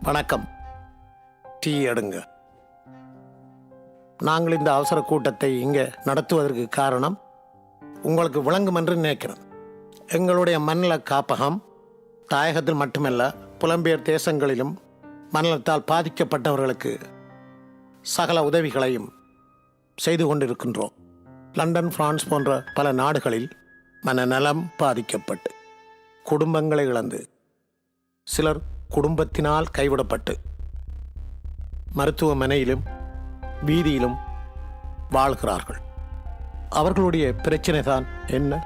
வணக்கம். டீ எடுங்க. நாங்கள் இந்த அவசர கூட்டத்தை இங்கே நடத்துவதற்கு காரணம் உங்களுக்கு விளங்கும் என்று நினைக்கிறேன். எங்களுடைய மண்நல காப்பகம் தாயகத்தில் மட்டுமல்ல, புலம்பெயர் தேசங்களிலும் மனநலத்தால் பாதிக்கப்பட்டவர்களுக்கு சகல உதவிகளையும் செய்து கொண்டிருக்கின்றோம். லண்டன், பிரான்ஸ் போன்ற பல நாடுகளில் மனநலம் பாதிக்கப்பட்டு குடும்பங்களை இழந்து, சிலர் குடும்பத்தினால் கைவிடப்பட்டு மருத்துவமனையிலும் வீதியிலும் வாழ்கிறார்கள். அவர்களுடைய பிரச்சனை தான் என்ன?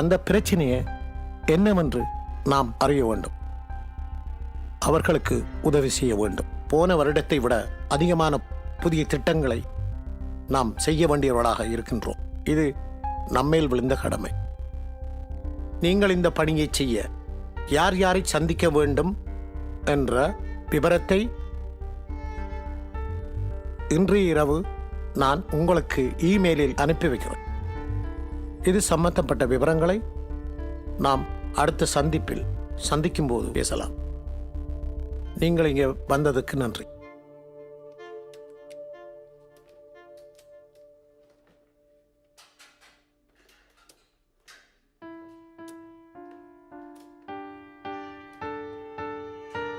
அந்த பிரச்சனையை என்னவென்று நாம் அறிய வேண்டும். அவர்களுக்கு உதவி செய்ய வேண்டும். போன வருடத்தை விட அதிகமான புதிய திட்டங்களை நாம் செய்ய வேண்டியவர்களாக இருக்கின்றோம். இது நம்மேல் விழுந்த கடமை. நீங்கள் இந்த பணியை செய்ய யார் யாரை சந்திக்க வேண்டும் என்ற விவரத்தை இன்று இரவு நான் உங்களுக்கு இமெயிலில் அனுப்பி வைக்கிறேன். இது சம்பந்தப்பட்ட விவரங்களை நாம் அடுத்த சந்திப்பில் சந்திக்கும் போது பேசலாம். நீங்கள் இங்கே வந்ததுக்கு நன்றி.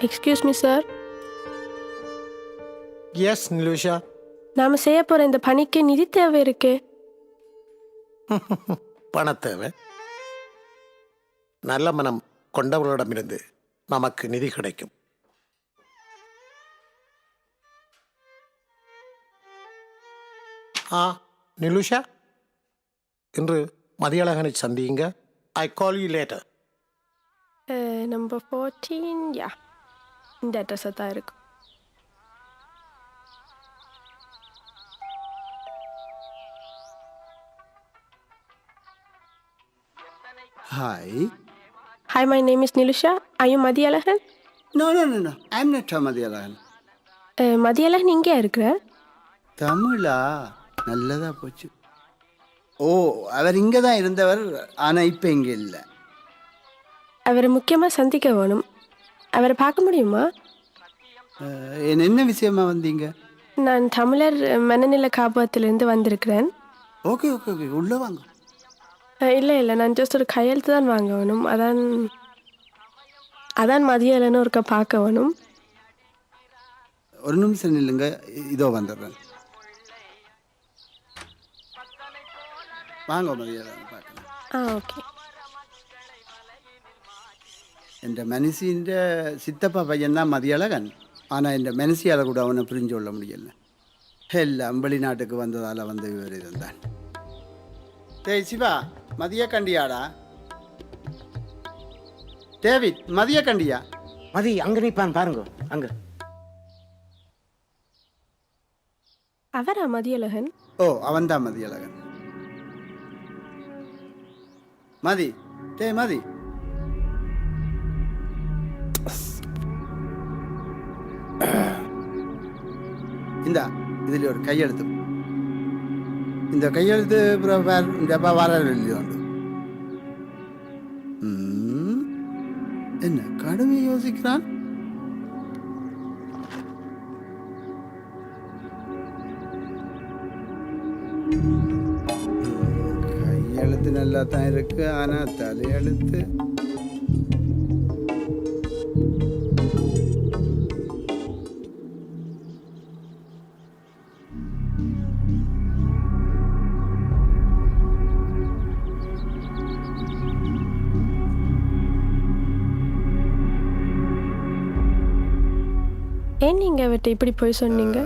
Excuse me sir. Yes Nilusha. நாம செய்ய போற இந்த பணிக்கு நிதி தேவை இருக்கு. பண தேவை. நல்ல மனம் கொண்டவர்களிடமிருந்து நமக்கு நிதி கிடைக்கும். நிலுஷா, இன்று மதியழகனை சந்தியுங்க. ஐ கால் யூ லேட்டர். நம்பர் 14, யா, இந்த அட்ரஸை தான் இருக்கும். Hi. Hi, my name is Nilusha. Are you Madhyalahan? No. I'm not Madhyalahan. Madhyalahan இங்கே இருக்கிற? தமிழா? நல்லதா போச்சு. ஓ, அவர் இங்கே தான் இருந்தவர், ஆனால் இப்போ இங்கே இல்லை. அவரை முக்கியமாக சந்திக்க வேணும். அவரை பார்க்க முடியுமா? என்ன விஷயமா வந்தீங்க? நான் தமிழர் மனநல காப்பகத்திலிருந்து வந்திருக்கிறேன். ஓகே, உள்ளே வாங்க. இல்லை, நான் ஜஸ்ட் ஒரு கையெழுத்து தான் வாங்க வேணும். அதான் மதியாலன்னு ஒருக்கா பார்க்க வேணும். ஒரு நிமிஷம் நில்லுங்க, இதோ வந்துடுறேன். வாங்க மதியாலம் பார்க்கலாம். ஓகே. എൻ്റെ മനസ്സിൻ്റെ சித்தப்பா பையன்தான் மதியழகன். ஆனால் இந்த மனசியால் கூட அவனை புரிஞ்சு கொள்ள முடியல. எல்லாம் வெளிநாட்டுக்கு வந்ததால் வந்த விவரம் தான். டேய் சிவா, மதிய கண்டியாடா? டேவிட், மதிய கண்டியா? மதி அங்க நிப்பான் பாருங்க. அங்க அவரா மதியழகன்? ஓ, அவன்தான் மதியழகன். மதி, டேய் மதி, இந்தா இதில் ஒரு கையெழுத்து. இந்த கையெழுத்து இந்த வார உண்டு. என்ன கடுமை யோசிக்கிறான்? கையெழுத்து நல்லா தான் இருக்கு, ஆனா தலையெழுத்து ஏன் நீங்கள் அவர்கிட்ட இப்படி போய் சொன்னீங்க?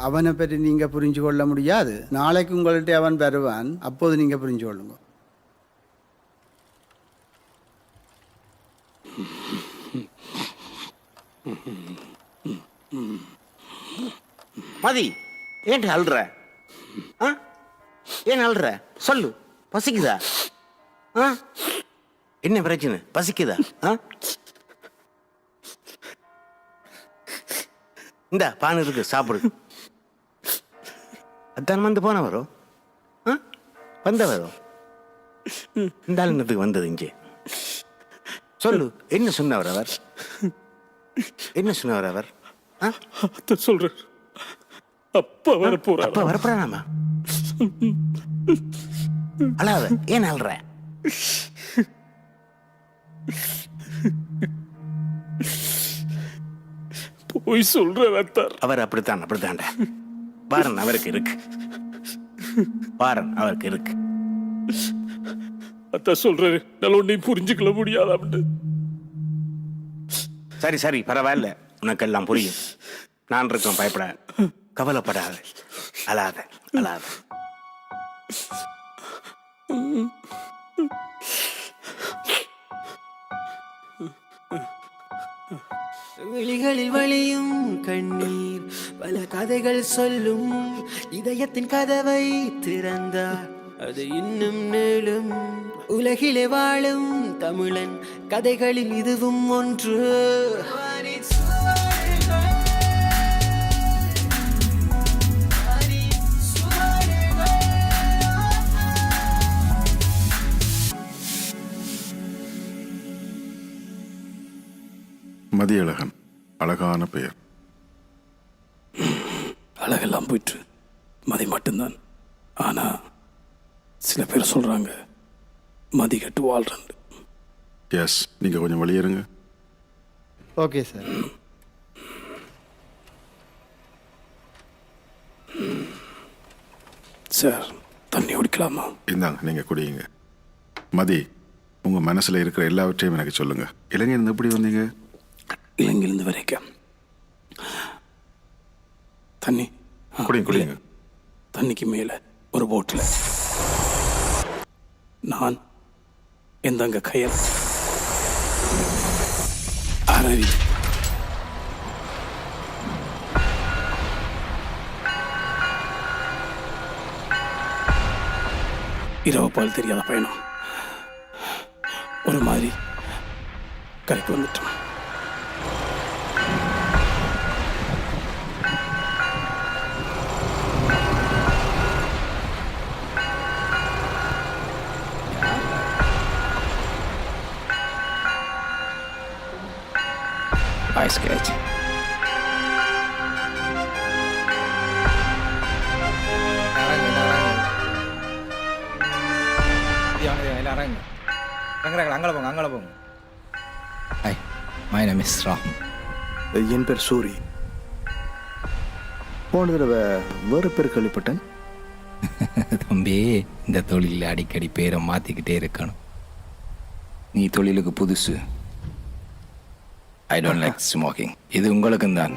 அவனை பற்றி நீங்கள் புரிஞ்சு கொள்ள முடியாது. நாளைக்கு உங்கள்கிட்ட அவன் வருவான், அப்போது நீங்கள் புரிஞ்சு கொள்ளுங்க. மதி, ஏன் அழுற? ஏன் அழுற? சொல்லு. பசிக்குதா? என்ன பிரச்சனை? பசிக்குதா? இந்த பான் இருக்கு, சாப்பிடு. அத்தான் வந்து போன வரும். வந்த வரும். இந்த ஆளுநத்துக்கு வந்தது இங்கே சொல்லு, என்ன சொன்னவர் அவர்? என்ன சொன்னவர் அவர்? ஆ? அதான் சொல்றேன். அப்பா வர போறாரு. அப்பா வரப்போறானாமா? அழாத, ஏன் அழுற? போய் சொல்றேன் அத்தார். அவர் அப்படித்தான்டா. பாரன் அவருக்கு இருக்கு. பாரன் அவருக்கு இருக்கு. அதான் சொல்றேன், நல்ல ஒன்றையும் புரிஞ்சுக்கல முடியாது அப்படின்னு. சரி பரவாயில்ல, உனக்கெல்லாம் புரியும். நான் இருக்கேன், பயப்பட, கவலைப்படாத, அழாத. விழிகளில் வழியும் கண்ணீர் பல கதைகள் சொல்லும். இதயத்தின் கதவை திறந்தார் அது இன்னும் நீளும். உலகிலே வாழும் தமிழன் கதைகளில் இதுவும் ஒன்று. மதியழகன், அழகான பெயர். அழகெல்லாம் போயிட்டு மதி மட்டும்தான். ஆனா சில பேர் சொல்றாங்க மதி கட்டு வாழ்றேன். எஸ், நீங்கள் கொஞ்சம் வெளியேறுங்க. Okay sir. சார், தண்ணி குடிக்கலாமா? இந்தாங்க, நீங்கள் குடியுங்க. மதி, உங்கள் மனசில் இருக்கிற எல்லாவற்றையும் எனக்கு சொல்லுங்கள். இளைஞர் எப்படி வந்தீங்க? இலங்கையிலிருந்து வரைக்கும். தண்ணி குடிங்க. தண்ணிக்கு மேல ஒரு போட்டில் நான் எந்தங்க கையல் அரவி இரவு பால் தெரியாத பயணம். ஒரு மாதிரி கரைக்கு வந்துட்டோம். Ice skate. Hi, my name is Ram. என் பேர் சூரி. போன தடவை வேறு பேர் கேள்விப்பட்டேன். தம்பி, இந்த தொழிலில் அடிக்கடி பேரை மாற்றிக்கிட்டே இருக்கணும். நீ தொழிலுக்கு புதுசு. I don't like smoking. இது உங்களுக்கும் தான்.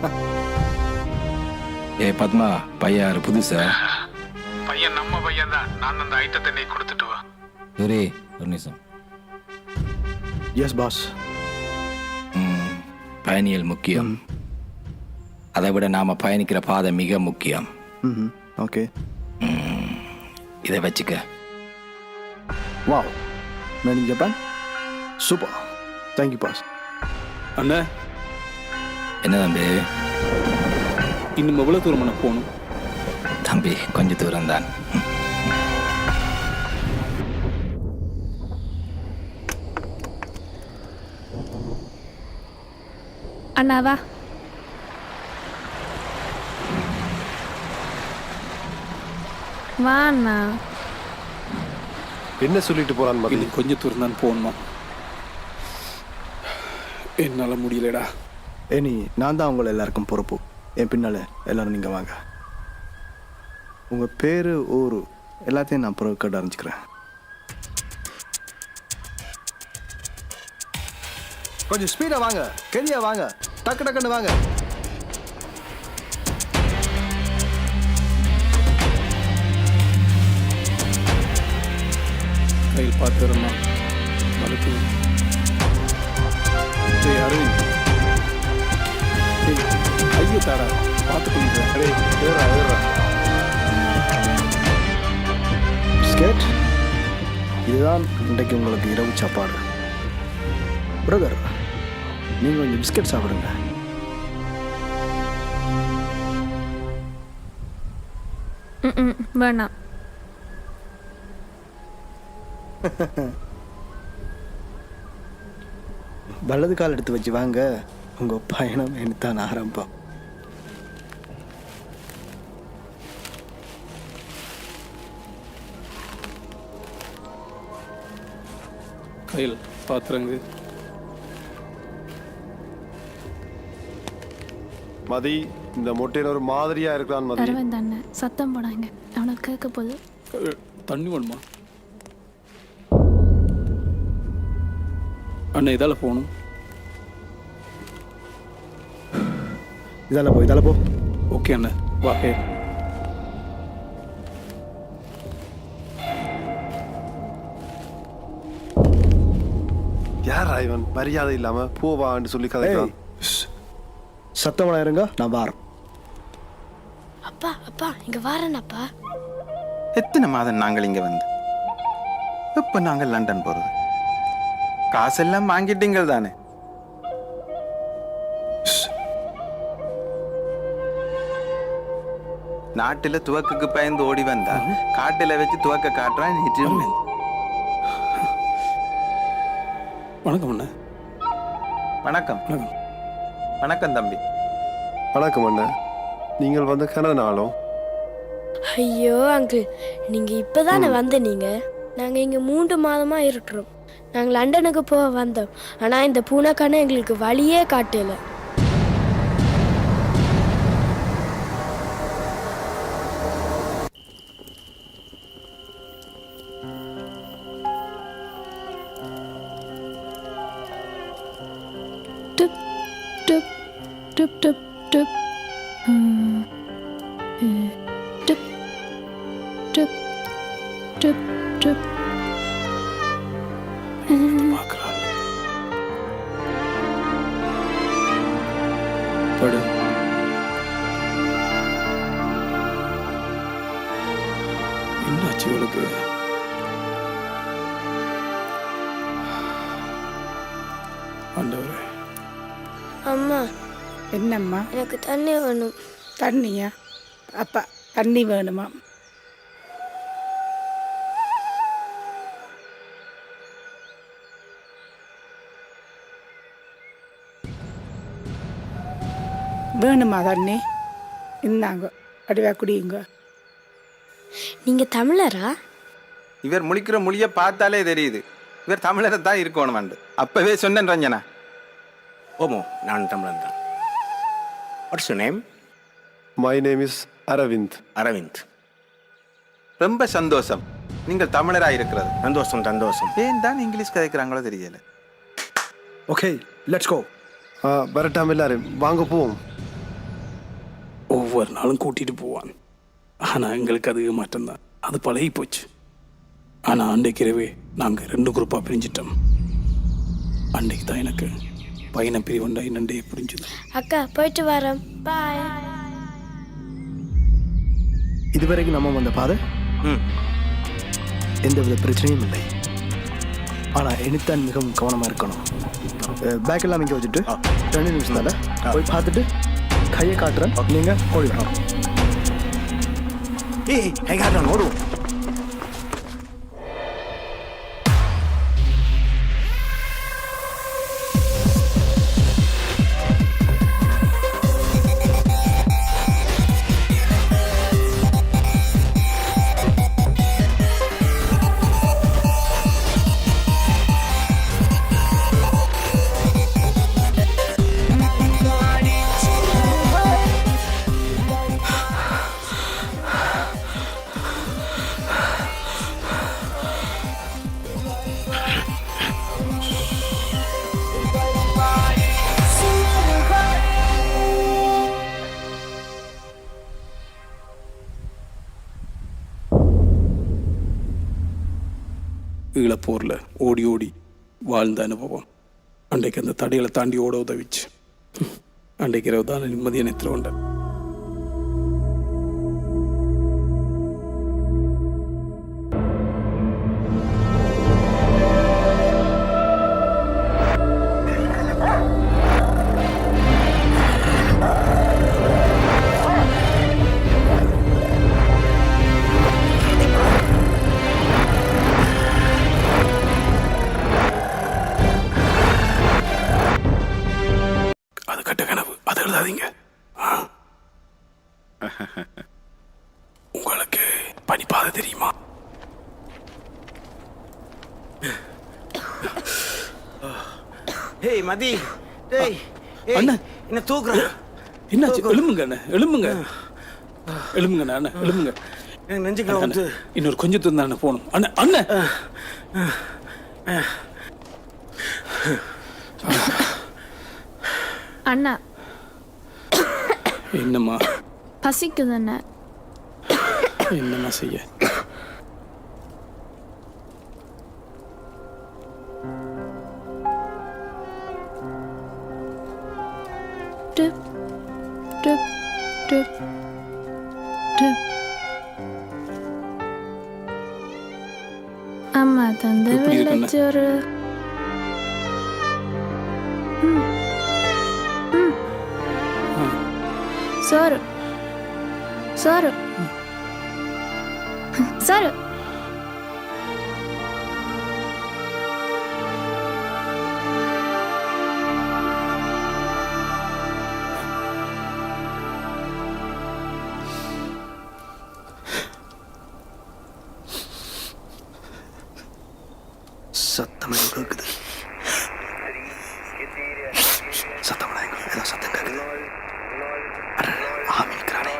ஏ பத்மா, பையன் புதுசா? பையன் நம்ம பையன் தான். நான் அந்த ஐட்டத்தை நீ கொடுத்துட்டு வா. சூரி, ஒரு நிமிஷம். S pass. பயணியல் முக்கியம். அதை விட நாம பயணிக்கிற பாதை மிக முக்கியம். ஓகே, இதை வச்சுக்க. Wow, made in Japan. Super, thank you boss. அண்ணா, என்ன தம்பி? இன்னும் எவ்வளவு தூரம் பண்ண போகணும்? தம்பி, கொஞ்சம் தூரம் தான். அண்ணாவா வா அண்ணா. என்ன சொல்லிட்டு போறான் மதி? இன்னும் கொஞ்சம் தூரம் தான் போகணுமா? என்னால முடியலடா. ஏனி, நான் தான் உங்களை எல்லாருக்கும் பொறுப்பு. என் பின்னால் எல்லாரும் நீங்கள் வாங்க. உங்கள் பேர், ஊர் எல்லாத்தையும் நான் அப்புறம் கேட்டு ஆரம்பிச்சுக்கிறேன். கொஞ்சம் ஸ்பீடாக வாங்க, கெதியா வாங்க, டக்கு டக்குன்னு வாங்க. கையில் பார்த்துறோமா மறுத்து அரவிந்த் ஐயோ தாடா பார்த்துக்கொள்கிறேன். பிஸ்கெட், இதுதான் இன்றைக்கு உங்களுக்கு இரவு சாப்பாடு. பிரதர், நீங்கள் கொஞ்சம் பிஸ்கெட் சாப்பிடுங்க. வேணாம். வலது கால் எடுத்து வச்சு வாங்க. உங்கள் பயணம் எனத்தான் ஆரம்பம். கையில் பாத்திரங்க. மதி, இந்த மொட்டையில் ஒரு மாதிரியா இருக்கான் மதி. அரவிந்த் அண்ணன் சத்தம் போடாங்க, அவனுக்கு கேட்க போகுது. தண்ணி வேணுமா அண்ணன்? இதால போகணும். இதால போ. ஓகே அண்ணன், வா. யார் இவன் மரியாதை இல்லாம போவான்னு சொல்லி கதைக்கிறான். சத்தம் இருங்க, நான் வாரேன். அப்பா அப்பா இங்க வாரேன் அப்பா. எத்தனை மாதம் நாங்கள் இங்க வந்து இப்ப நாங்கள் லண்டன் போறது? காசெல்லாம் வாங்கிட்டீங்க தானே? நாட்டில துவக்குக்கு பயந்து ஓடி வந்தா காட்டில வச்சு துவக்க காட்டுறான். வணக்கம் அண்ணன். வணக்கம். வணக்கம் தம்பி. வணக்கம் அண்ணா. நீங்கள் வந்து கன நாளும். ஐயோ அங்கிள், நீங்க இப்பதானே வந்து நீங்க. நாங்க இங்க 3 மாதமா இருக்கிறோம். நாங்க லண்டனுக்கு போக வந்தோம். ஆனா இந்த பூனைக்கான எங்களுக்கு வழியே காட்டல. டுப் டுப் டுப் டுப் டுப் டுப் டுப் டுப் டுப். பார்க்கறாள். படு. என்னாச்சு இவளுக்கு? ஆண்டவரே. அம்மா, என்னம்மா? எனக்கு தண்ணி வேணும். தண்ணியா? அப்பா தண்ணி வேணுமா? வேணுமா தண்ணி? இந்தாங்க, அடிவா குடியுங்க. நீங்க தமிழரா? இவர் முழிக்கிற மொழிய பார்த்தாலே தெரியுது இவர் தமிழரை தான் இருக்கணும். அப்பவே சொன்னேன் ரஞ்சனா. ஓமோ, நான் தமிழன் தான். What's you name? My name is Aravind. Aravind. ரொம்ப சந்தோஷம் நீங்கள் தமிழராக இருக்கிறது. சந்தோஷம் சந்தோஷம். ஏன் தான் இங்கிலீஷ் கதைக்கிறாங்களோ தெரியல. Okay, let's go. வரட்டாம் எல்லாரும், வாங்க போவோம். ஒவ்வொரு நாளும் கூட்டிட்டு போவான். ஆனா எங்களுக்கு அது மாற்றம்தான். அது பழகி போச்சு. ஆனா அன்றைக்கிறவே நாங்க 2 குரூப்பா பிரிஞ்சிட்டோம். அன்றைக்கு தான் எனக்கு பயணம் பிரிவண்டா என்னண்டே புரிஞ்சுது. அக்கா போயிட்டு வரோம். பாய். இதுவரைக்கும் நம்ம வந்த பாதை எந்தவித பிரச்சனையும் இல்லை. ஆனால் இனித்தான் மிகவும் கவனமாக இருக்கணும். பேக் எல்லாம் இங்கே வச்சுட்டு 2 நிமிஷத்தால போய் பார்த்துட்டு கையை காட்டுறேன். நீங்கள் ஓடிடணும். ஏய், கை காட்டுறான், ஓடுவோம். ஈழப்போரில் ஓடி ஓடி வாழ்ந்த அனுபவம் அன்றைக்கு அந்த தடைகளை தாண்டி ஓட உதவிச்சு. அன்றைக்கு இரவு தான் நிம்மதியை நித்திர உண்டேன். அழுதாதீங்க. உங்களுக்கு பனிப்பாதை தெரியுமா? ஏய் மதி, டேய், ஏய், அண்ணா. என்ன தூக்குற? என்னாச்சு? எழும்புங்க அண்ணா, எழும்புங்க. எழும்புங்க அண்ணா, எழும்புங்க. எனக்கு நெஞ்சுக்குள்ள அண்ணா, வந்து இன்னொரு கொஞ்சம் தூரம் தானே போகணும். அண்ணா, அண்ணா. அண்ணா என்னம்மா பசிக்குது அண்ணா. என்னம்மா செய்ய? டிப் டிப் டிப் டிப். அம்மா தந்த எப்படி இருக்கு அண்ணா? வெள்ளச்சோறு. சோறு சோறு சோறு. சத்தம் ஏதோ கேட்குது. சத்தம் ஏதோ சத்தம் கேட்குது. ஆமி இருக்கிறானே.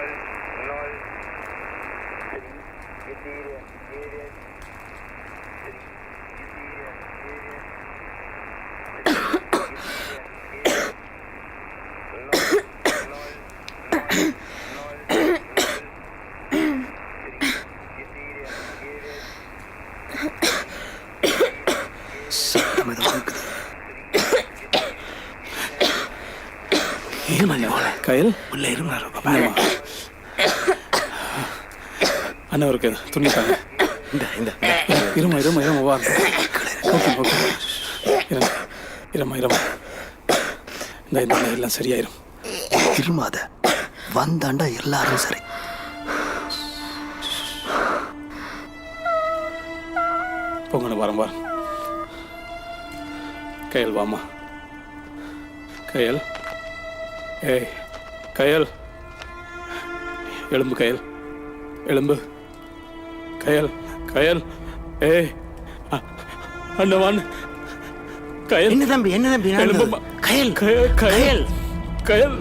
சத்தம் ஏதோ கேட்குது. கயல் உள்ள இருந்தாரு. அண்ணா இருக்கு துணி தாங்க. இருமா இருமா இருமா வா. ஓகே ஓகே இருமா இருமா. இந்த எல்லாம் சரியாயிரும். இருமாத வந்தாண்டா எல்லாரும் சரி. பொங்கன வரம் வரம். கயல் வாமா. கயல், ஏய் கயல், எலும்பு கயல், எலும்பு கயல், கயல், ஏய் அண்ணவான் கயல். என்ன தம்பி, என்ன தம்பி? எலும்பு கயல், கயல், கயல், கயல்.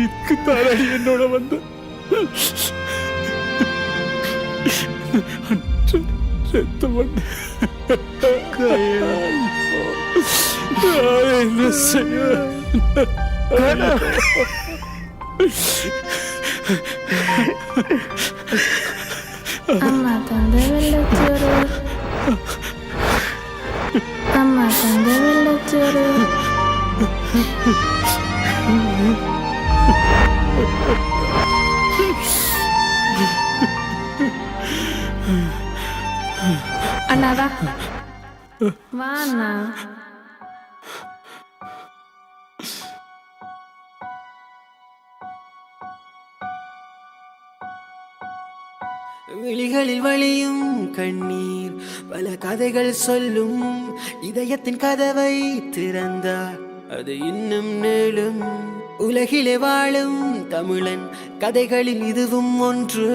இதுக்கு தாராடி என்னோட வந்து என்ன செய்ய? அம்மா தந்த வெள்ளச்சோறு. அம்மா தந்த வெள்ளச்சோறு. அண்ணாவா வா அண்ணா. விழிகளில் வழியும் கண்ணீர் பல கதைகள் சொல்லும். இதயத்தின் கதவை திறந்தார் அது இன்னும் நீளும். உலகிலே வாழும் தமிழன் கதைகளில் இதுவும் ஒன்று.